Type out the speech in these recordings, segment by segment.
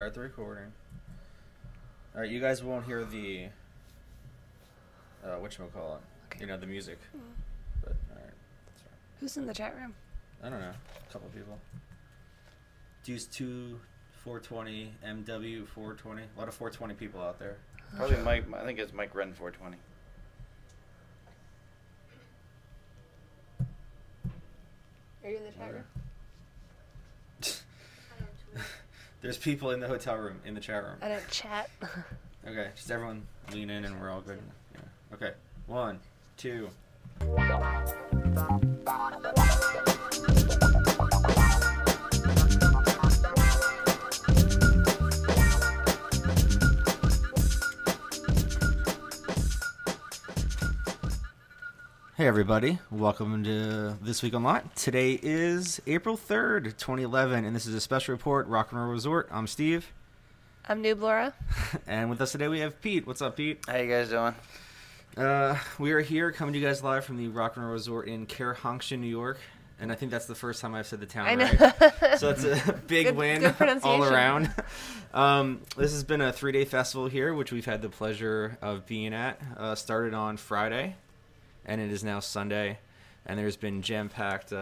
Start the recording. All right, you guys won't hear the whatchamacallit, Okay. you know, the music. But all right, that's right. Who's in the chat room? I don't know, a couple people. Deuce 2 420 MW 420. A lot of 420 people out there. Probably Mike. I think it's Mike Wren 420. Are you in the chat room? There's people in the hotel room, in the chat room. I don't chat. Okay, just everyone lean in and we're all good. Yeah. Okay, 1, 2. Hey everybody, welcome to This Week Online. Today is April 3rd, 2011, and this is a special report, Rock and Roll Resort. I'm Steve. I'm Noob Laura. And with us today we have Pete. What's up, Pete? How you guys doing? We are here coming to you guys live from the Rock and Roll Resort in Kerhonkson, New York. And I think that's the first time I've said the town I know. right. So that's a big Good- win good pronunciation. all around. This has been a 3-day festival here, which we've had the pleasure of being at. Started on Friday, and it is now Sunday. And there's been jam-packed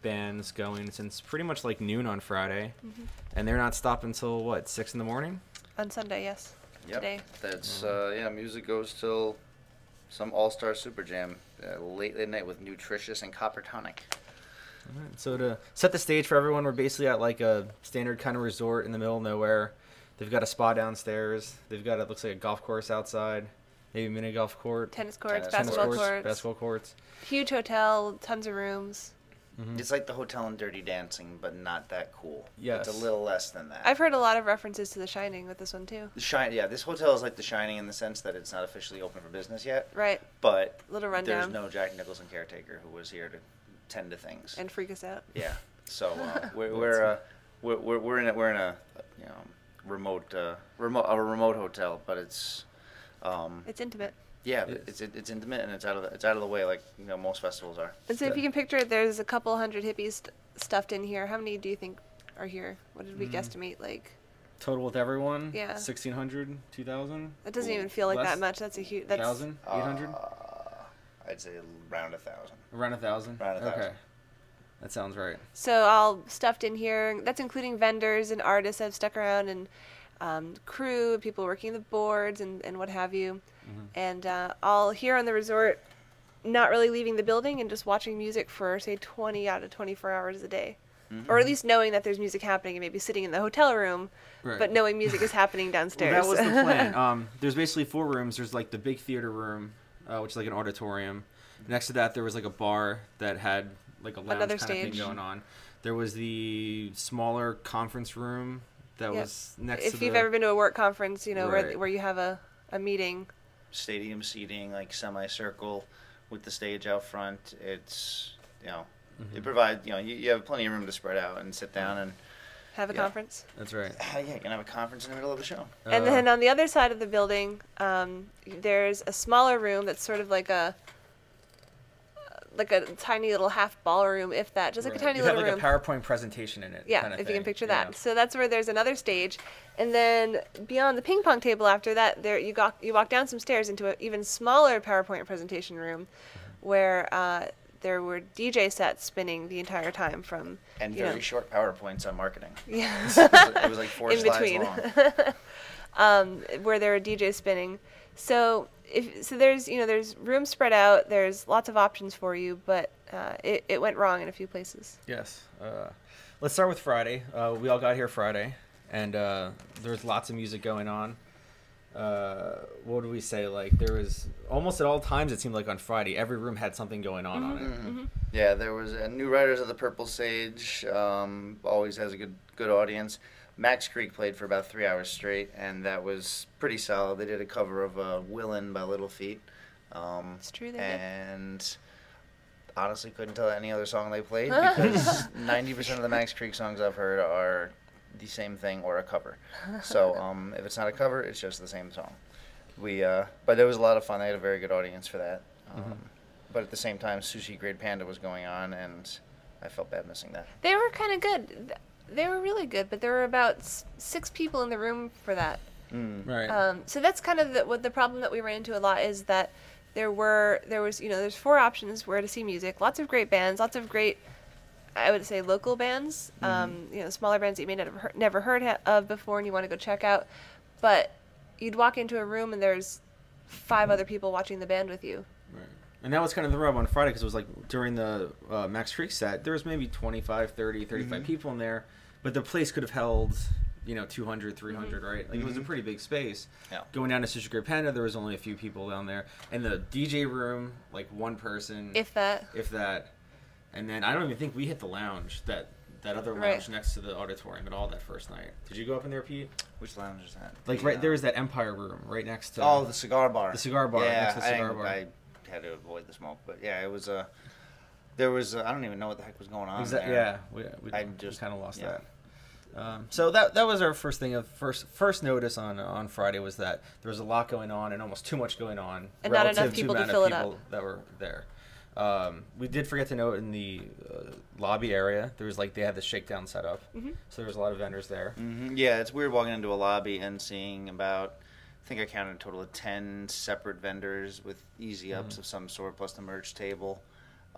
bands going since pretty much like noon on Friday. Mm-hmm. And they're not stopping until, what, 6 in the morning? On Sunday, yes. Yep. Today. That's music goes till some all-star super jam late at night with Nutritious and Copper Tonic. All right, so to set the stage for everyone, we're basically at like a standard kind of resort in the middle of nowhere. They've got a spa downstairs. They've got, it looks like a golf course outside. Maybe a mini golf court. Tennis courts, Tennis basketball courts. Basketball courts. Huge hotel, tons of rooms. Mm-hmm. It's like the hotel in Dirty Dancing, but not that cool. Yes. It's a little less than that. I've heard a lot of references to The Shining with this one, too. This hotel is like The Shining in the sense that it's not officially open for business yet. Right. But Little rundown. there's no Jack Nicholson caretaker who was here to tend to things. And freak us out. Yeah. So we're in a remote hotel, but it's It's intimate. yeah, Yes. it's intimate and it's out of the way like most festivals are. And so if you can picture it, there's a couple hundred hippies stuffed in here. How many do you think are here? What did we guesstimate? Like, Total with everyone? Yeah. 1,600, 2,000? that doesn't even feel like Less? that much. That's a huge. That's 1,000? 800? I'd say around 1,000. Around 1,000? Around 1,000. Okay. That sounds right. So all stuffed in here. That's including vendors and artists that have stuck around, and crew, people working the boards and what have you. Mm-hmm. And all here on the resort, not really leaving the building and just watching music for, say, 20 out of 24 hours a day. Mm-hmm. Or at least knowing that there's music happening and maybe sitting in the hotel room, Right. but knowing music is happening downstairs. Well, that was the plan. There's basically 4 rooms. There's like the big theater room, which is like an auditorium. Next to that, there was like a bar that had like a lounge Another kind of stage. thing going on. There was the smaller conference room that Yep. was next If to you've the... ever been to a work conference, you know, Right. where you have a meeting. Stadium seating, like semicircle, with the stage out front. It's it provides you have plenty of room to spread out and sit down and Have a Yeah. conference. That's right. you can have a conference in the middle of a show. And then on the other side of the building, there's a smaller room that's sort of like a tiny little half ballroom, if that, just like Right. a tiny you little have like room. a PowerPoint presentation in it. Yeah, kind of if you can thing. picture Yeah. that. So that's where there's another stage, and then beyond the ping pong table after that, there you walk down some stairs into an even smaller PowerPoint presentation room, where there were DJ sets spinning the entire time from And you know, very short PowerPoints on marketing. yeah. It was like 4 In slides between. long. Where there are DJs spinning. So there's rooms spread out. There's lots of options for you, but it went wrong in a few places. Yes. Let's start with Friday. We all got here Friday, and there's lots of music going on. What do we say? Like, there was almost at all times, it seemed like on Friday, every room had something going on it. Mm-hmm. Yeah, there was New Riders of the Purple Sage. Always has a good audience. Max Creek played for about 3 hours straight, and that was pretty solid. They did a cover of "Willin" by Little Feat. It's true, they did. And honestly, couldn't tell any other song they played because 90% of the Max Creek songs I've heard are the same thing or a cover. So if it's not a cover, it's just the same song. But it was a lot of fun. They had a very good audience for that. But at the same time, Sushi Grade Panda was going on, and I felt bad missing that. They were kind of good. They were really good, but there were about 6 people in the room for that. Right. So that's kind of what the problem that we ran into a lot is that there's 4 options where to see music. Lots of great bands, lots of great, I would say, local bands. Smaller bands that you may never heard of before and you want to go check out. But you'd walk into a room and there's 5 other people watching the band with you. Right. And that was kind of the rub on Friday because it was like during the Max Creek set, there was maybe 25, 30, 35 people in there, but the place could have held, 200, 300, right? Like it was a pretty big space. Yeah. Going down to Sister Great Panda, there was only a few people down there. And the DJ room, like 1 person. If that. And then I don't even think we hit the lounge, that other lounge next to the auditorium at all that first night. Did you go up in there, Pete? Which lounge is that? Like there was that Empire room right next to. Oh, the cigar bar. The cigar bar. Yeah, next to the cigar bar. I had to avoid the smoke, but yeah, it was there was I don't even know what the heck was going on there. Yeah, we just kind of lost that. So that was our first thing. First notice on Friday was that there was a lot going on and almost too much going on, and not enough people to fill it up. That were there. We did forget to note in the lobby area there was they had the shakedown set up, so there was a lot of vendors there. Yeah, it's weird walking into a lobby and seeing about, I think I counted a total of 10 separate vendors with easy ups of some sort, plus the merch table.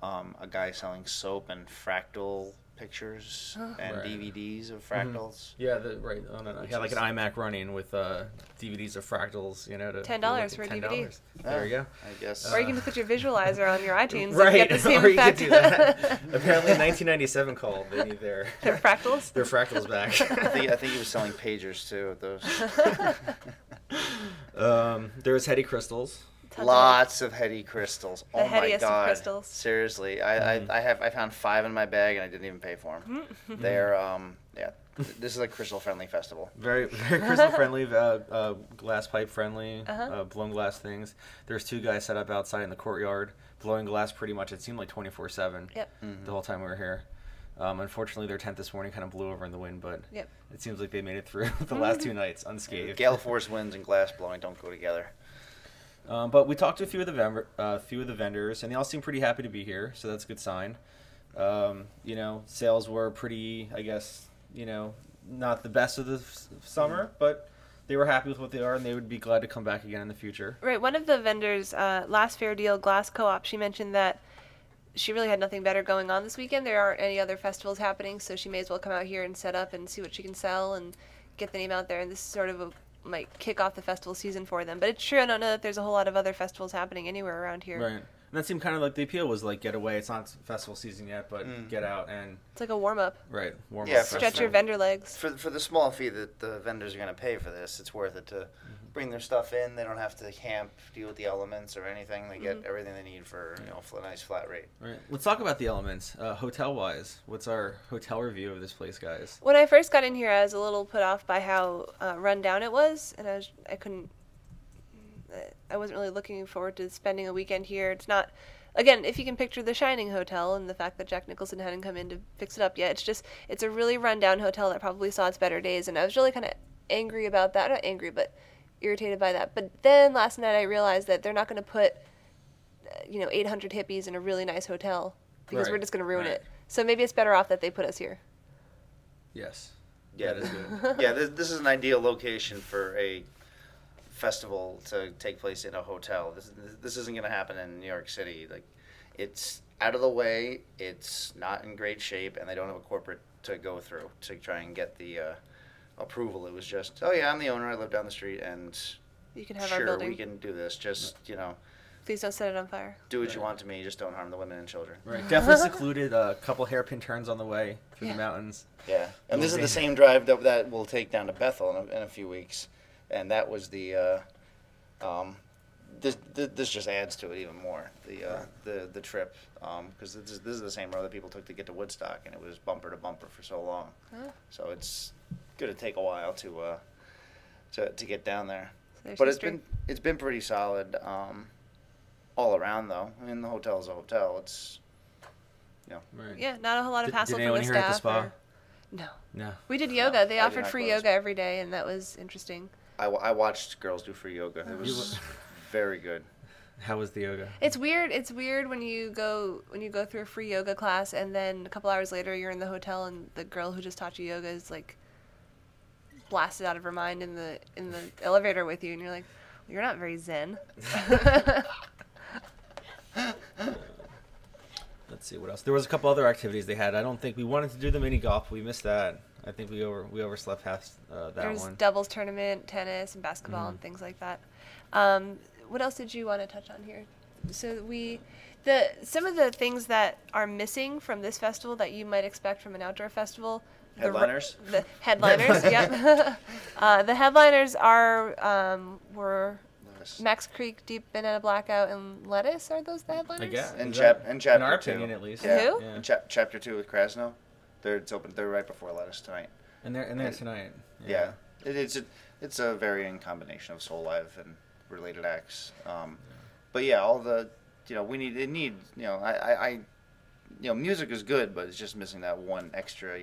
A guy selling soap and fractal pictures and DVDs of fractals. Yeah, right. Oh, no. He had like an iMac running with DVDs of fractals, to $10 for a DVD. There you go. I guess. Or you can just put your visualizer on your iTunes right. and get the same or you effect. Could do that. Apparently, 1997 called. They need their fractals. Their fractals back. I think he was selling pagers too with those. There was Heady Crystals. Lots of Heady crystals. The headiest of crystals. Seriously, I found 5 in my bag and I didn't even pay for them. They're this is a crystal friendly festival. Very very crystal friendly, glass pipe friendly, blown glass things. There's 2 guys set up outside in the courtyard blowing glass pretty much. It seemed like 24/7 the whole time we were here. Unfortunately, their tent this morning kind of blew over in the wind, but it seems like they made it through the last 2 nights unscathed. Gale force winds and glass blowing don't go together. But we talked to a few of the vendors, and they all seem pretty happy to be here, so that's a good sign. Sales were pretty, I guess, not the best of the summer, but they were happy with what they are, and they would be glad to come back again in the future. Right. One of the vendors, Last Fair Deal Glass Co-op, she mentioned that she really had nothing better going on this weekend. There aren't any other festivals happening, so she may as well come out here and set up and see what she can sell and get the name out there. And this is sort of might kick off the festival season for them. But it's true, I don't know that there's a whole lot of other festivals happening anywhere around here. Right. And that seemed kind of like the appeal was get away. It's not festival season yet, but get out and... It's like a warm-up. Right. Yeah, stretch your vendor legs. For the small fee that the vendors are going to pay for this, it's worth it to bring their stuff in. They don't have to camp, deal with the elements or anything. They get everything they need for a nice flat rate. Right. Let's talk about the elements. Hotel-wise, what's our hotel review of this place, guys? When I first got in here, I was a little put off by how run down it was, and I wasn't really looking forward to spending a weekend here. It's not, again, if you can picture the Shining Hotel and the fact that Jack Nicholson hadn't come in to fix it up yet, it's a really run-down hotel that probably saw its better days, and I was really kind of angry about that. Not angry, but irritated by that. But then last night I realized that they're not going to put 800 hippies in a really nice hotel because we're just going to ruin it. So maybe it's better off that they put us here. Yes. Yeah, that is good. Yeah, this is an ideal location for a festival to take place in a hotel. This isn't going to happen in New York City. It's out of the way, it's not in great shape, and they don't have a corporate to go through to try and get the approval. It was just, oh yeah, I'm the owner, I live down the street, and you can have our building. We can do this. Just please don't set it on fire. Do what you want to me, just don't harm the women and children. Right. Definitely secluded. A couple hairpin turns on the way through the mountains. Yeah, and this is the same drive that we'll take down to Bethel in a few weeks, and that was the. This just adds to it even more. The trip, because this is the same road that people took to get to Woodstock, and it was bumper to bumper for so long. So it's going to take a while to get down there. So but it's been pretty solid all around though. I mean, the hotel's a hotel. It's right. Yeah, not a whole lot of hassle did for the anyone here at the staff. spa? No. We did yoga. They offered free yoga every day, and that was interesting. I watched girls do free yoga. It was very good. How was the yoga? It's weird. It's weird when you go through a free yoga class and then a couple hours later you're in the hotel and the girl who just taught you yoga is like blasted out of her mind in the elevator with you, and you're like, well, you're not very zen. Let's see what else. There was a couple other activities they had. I don't think we wanted to do the mini golf. We missed that. I think we overslept half that There's one. doubles tournament, tennis, and basketball and things like that. What else did you want to touch on here? So some of the things that are missing from this festival that you might expect from an outdoor festival. Headliners? The headliners, yep. The headliners were Max Creek, Deep Banana Blackout, and Lettuce. Are those the headliners? I guess. And Is that- chapter in our 2. opinion, at least. Yeah. Who? Yeah. And chapter 2 with Krasno. It's open. They're right before Lettuce tonight. And they're tonight. Yeah. It's a varying combination of Soul Live and related acts. But yeah, all the music is good, but it's just missing that one extra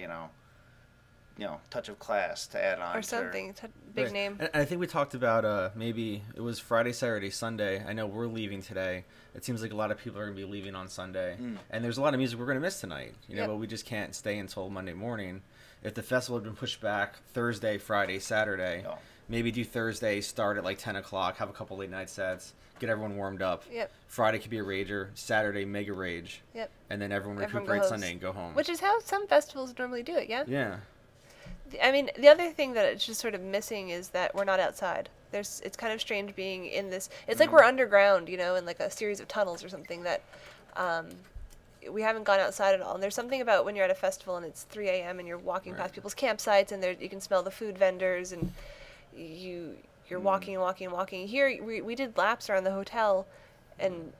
touch of class to add on Or something. Big Right. name. And I think we talked about maybe it was Friday, Saturday, Sunday. I know we're leaving today. It seems like a lot of people are going to be leaving on Sunday. And there's a lot of music we're going to miss tonight. Yep. But we just can't stay until Monday morning. If the festival had been pushed back Thursday, Friday, Saturday, maybe do Thursday, start at like 10 o'clock, have a couple late night sets, get everyone warmed up. Yep. Friday could be a rager, Saturday, mega rage. Yep. And then everyone Everyone recuperates goes. Sunday and go home. Which is how some festivals normally do it, yeah? Yeah. I mean, the other thing that it's just sort of missing is that we're not outside. It's kind of strange being in this. It's like we're underground, in like a series of tunnels or something that we haven't gone outside at all. And there's something about when you're at a festival and it's 3 a.m. and you're walking past people's campsites and you can smell the food vendors and you're walking and walking and walking. Here, we did laps around the hotel and,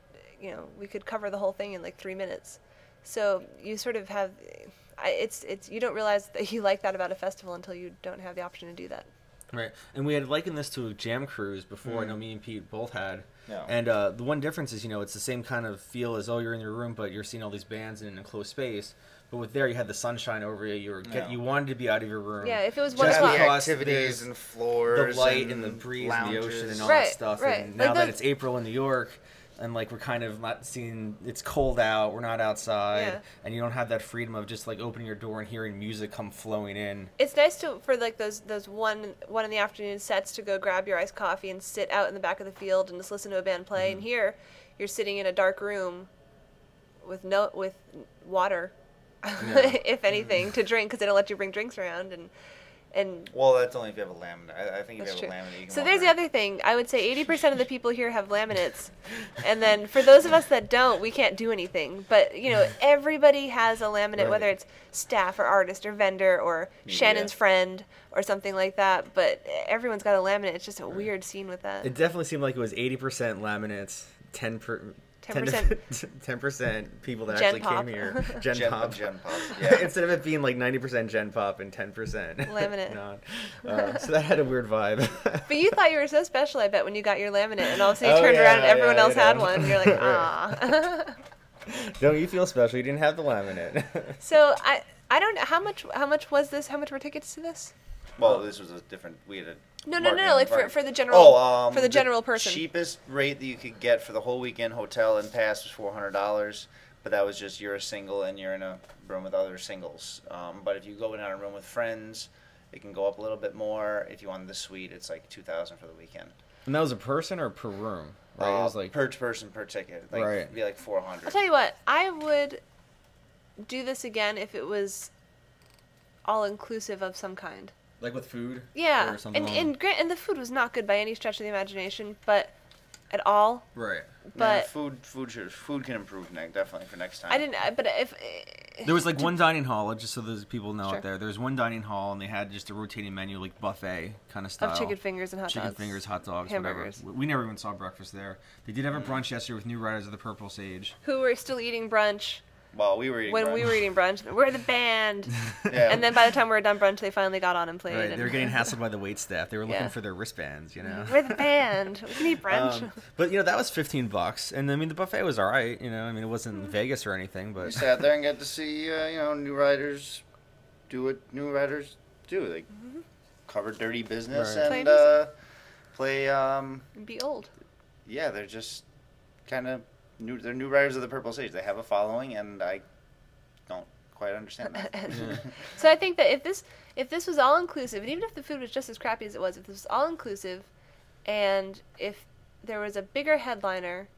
we could cover the whole thing in like 3 minutes. So you sort of have... you don't realize that you like that about a festival until you don't have the option to do that. Right, and we had likened this to a jam cruise before. I know me and Pete both had. Yeah. And the one difference is, it's the same kind of feel as, you're in your room, but you're seeing all these bands in an enclosed space. But with there, you had the sunshine over you. You wanted to be out of your room. Yeah, if it was Just one the o'clock. activities and floors, the light and and the breeze lounges. and the ocean and all Right, that stuff. right. And Like now that the- it's April in New York, and like we're kind of not seeing, it's cold out, we're not outside, Yeah. and you don't have that freedom of just like opening your door and hearing music come flowing in. It's nice for like those one in the afternoon sets to go grab your iced coffee and sit out in the back of the field and just listen to a band play. And here, you're sitting in a dark room with water, if anything, to drink because they don't let you bring drinks around and. Well, that's only if you have a laminate. I think if That's you true. have a laminate, you can So walk there's the around. other thing. I would say 80% of the people here have laminates. And then for those of us that don't, we can't do anything. But, everybody has a laminate, Right. whether it's staff or artist or vendor or Media. Shannon's friend or something like that. But everyone's got a laminate. It's just a weird scene with that. It definitely seemed like it was 80% laminates, 10% 10% people that Gen actually pop. came here. Gen pop. Gen pop. Yeah. Instead of it being like 90% Gen pop and 10% Laminate. non. So that had a weird vibe. But you thought you were so special, I bet, when you got your laminate. And all of a sudden you Oh, turned around and yeah, everyone yeah, else had know. one. And you're like, Right. ah. Don't you feel special? You didn't have the laminate. So I don't know. How much was this? How much were tickets to this? Well, this was a different. We had a. No, marketing like department. for the general the general person. cheapest rate that you could get for the whole weekend hotel and pass was $400, but that was just you're a single and you're in a room with other singles. But if you go in a room with friends, it can go up a little bit more. If you wanted the suite, it's like $2,000 for the weekend. And that was a person or per room? Right? It was like per person per ticket. Like, Right. It'd be like $400. I'll tell you what, I would do this again if it was all inclusive of some kind. like with food. Yeah, Or something and the food was not good by any stretch of the imagination, but at all. right. But Food can improve definitely for next time. I didn't. But if There was like one dining hall, just so those people know Sure. out there. There's one dining hall, and they had just a rotating menu, like buffet kind of style. of chicken fingers and hot Chicken dogs, fingers, hot dogs, hamburgers. whatever. We never even saw breakfast there. They did have a brunch yesterday with New Riders of the Purple Sage. Who were still eating brunch Well, we were eating when brunch. we were eating brunch. We're the band. Yeah. And then by the time we were done brunch, they finally got on and played. Right, and they were getting hassled by the wait staff. They were looking Yeah. for their wristbands, you know. We're the band. We can eat brunch. But that was $15, and I mean the buffet was all right. I mean it wasn't Vegas or anything, We but sat there and got to see, new riders do what new riders do. They cover dirty business Right. Play and music. play. And be old. Yeah, they're just kind of they're new riders of the Purple Sage. They have a following, and I don't quite understand that. So I think that if this was all inclusive, and even if the food was just as crappy as it was, if this was all inclusive, and if there was a bigger headliner,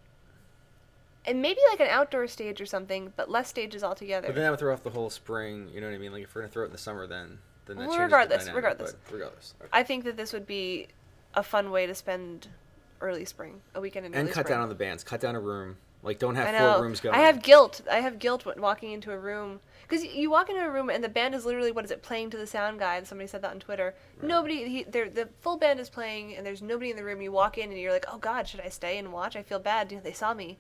and maybe like an outdoor stage or something, but less stages altogether. But then that would throw off the whole spring. You know what I mean? Like if we're gonna throw it in the summer, then that changes Regardless, the dynamic, regardless. but regardless. Okay. I think that this would be a fun way to spend early spring, a weekend in early And cut spring. down on the bands. Cut down a room. Like don't have I know. 4 rooms going. I have guilt when walking into a room. Because you walk into a room and the band is literally, what is it, playing to the sound guide. Somebody said that on Twitter. Right. The full band is playing and there's nobody in the room. You walk in and you're like, oh God, should I stay and watch? I feel bad. They saw me.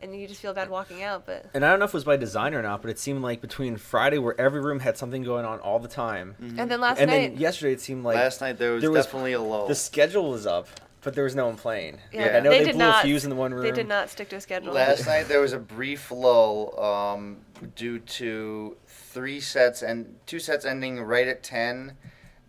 And you just feel bad walking out. But And I don't know if it was by design or not, but it seemed like between Friday where every room had something going on all the time. Mm-hmm. And then last night. And then yesterday it seemed like. Last night there was definitely a lull. The schedule was up, but there was no one playing. Yeah, Like, I know they did blew not, a fuse in the one room. They did not stick to a schedule. Last night there was a brief lull due to 2 sets ending right at 10,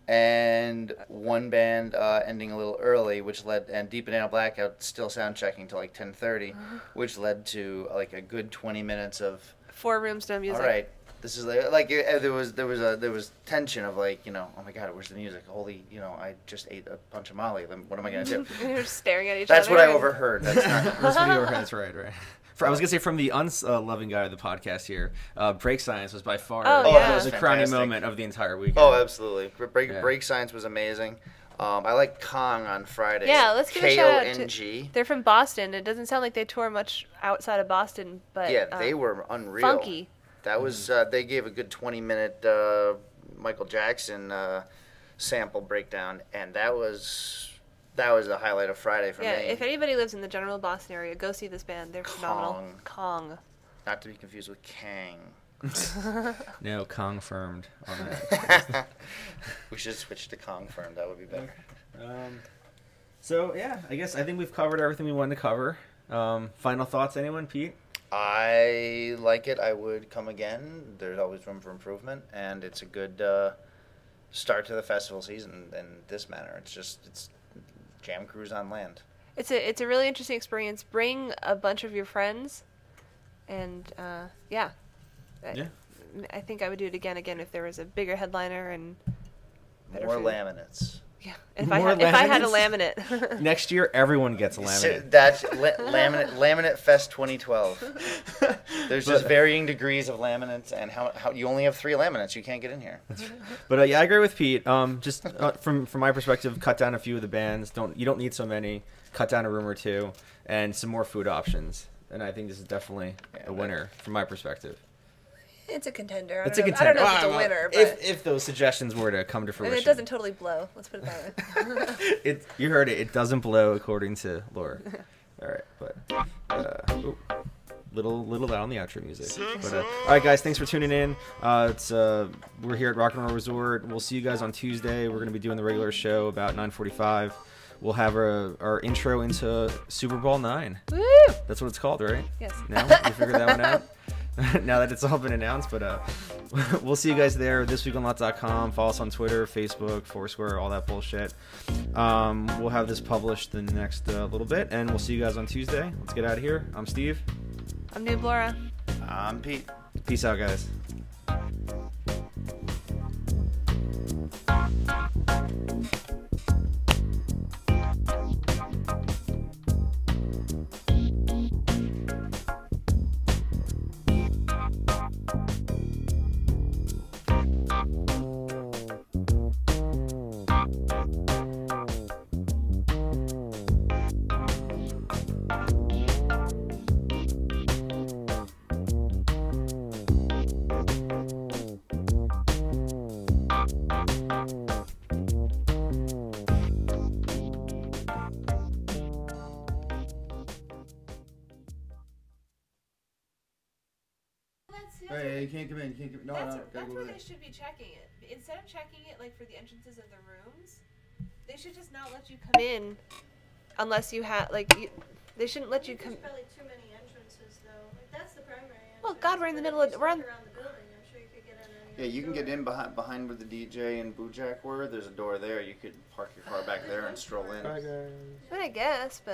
and one band ending a little early, which led, and Deep Banana Blackout still sound checking till like 10:30, which led to like a good 20 minutes of 4 rooms, no music. all right. This is like there was tension of like, oh my God, where's the music? Holy, I just ate a bunch of Molly. Then what am I gonna do? And you're just staring at each That's other. what I overheard. That's not. That's what you overheard. That's right. I was gonna say from the unloving guy of the podcast here, Break Science was by far yeah. the crowning fantastic. moment of the entire weekend. Oh, absolutely. Break Science was amazing. I like Kong on Friday. Yeah, let's give a shout out to. K-O-N-G. They're from Boston. It doesn't sound like they tour much outside of Boston, but Yeah, they were unreal. funky. That was they gave a good 20-minute Michael Jackson sample breakdown, and that was the highlight of Friday for me. Yeah, if anybody lives in the general Boston area, go see this band. They're phenomenal. Kong. Not to be confused with Kang. No, confirmed on that. We should switch to Kong firm. That would be better. So yeah, I think we've covered everything we wanted to cover. Final thoughts, anyone? Pete? I like it. I would come again. There's always room for improvement, and it's a good start to the festival season in this manner. It's jam cruise on land. It's a really interesting experience. Bring a bunch of your friends, and yeah. I think I would do it again if there was a bigger headliner and better More food. laminates. Yeah, if I had a laminate. Next year, everyone gets a laminate. That's Laminate Fest 2012. There's just varying degrees of laminates, and how you only have 3 laminates. You can't get in here. But yeah, I agree with Pete. Just from my perspective, cut down a few of the bands. You don't need so many. Cut down a room or 2, and some more food options. And I think this is definitely a winner from my perspective. It's a contender. It's a contender. I don't know if it's a winner, but if those suggestions were to come to fruition, it doesn't totally blow. Let's put it that way. You heard it. It doesn't blow according to Laura. All right, but little loud on the outro music. But all right, guys, thanks for tuning in. We're here at Rock and Roll Resort. We'll see you guys on Tuesday. We're gonna be doing the regular show about 9:45. We'll have our intro into Super Bowl 9. Woo! That's what it's called, right? Yes. Now you figured that one out. Now that it's all been announced, but we'll see you guys there. thisweekonlots.com. Follow us on Twitter, Facebook, Foursquare, all that bullshit. We'll have this published in the next little bit, and we'll see you guys on Tuesday. Let's get out of here. I'm Steve. I'm Noob Laura. I'm Pete. Peace out, guys. Hey, you can't come in. No, That's gotta go where over they should be checking it. Instead of checking it like for the entrances of the rooms, they should just not let you come in unless you have they shouldn't let you come. There's probably too many entrances though. Like, that's the primary entrance. Well, God, we're in the middle of around the building. I'm sure you could get in. Yeah, you can get in behind where the DJ and Boojak were. There's a door there. You could park your car back there and stroll in. Bye, guys. I guess, but.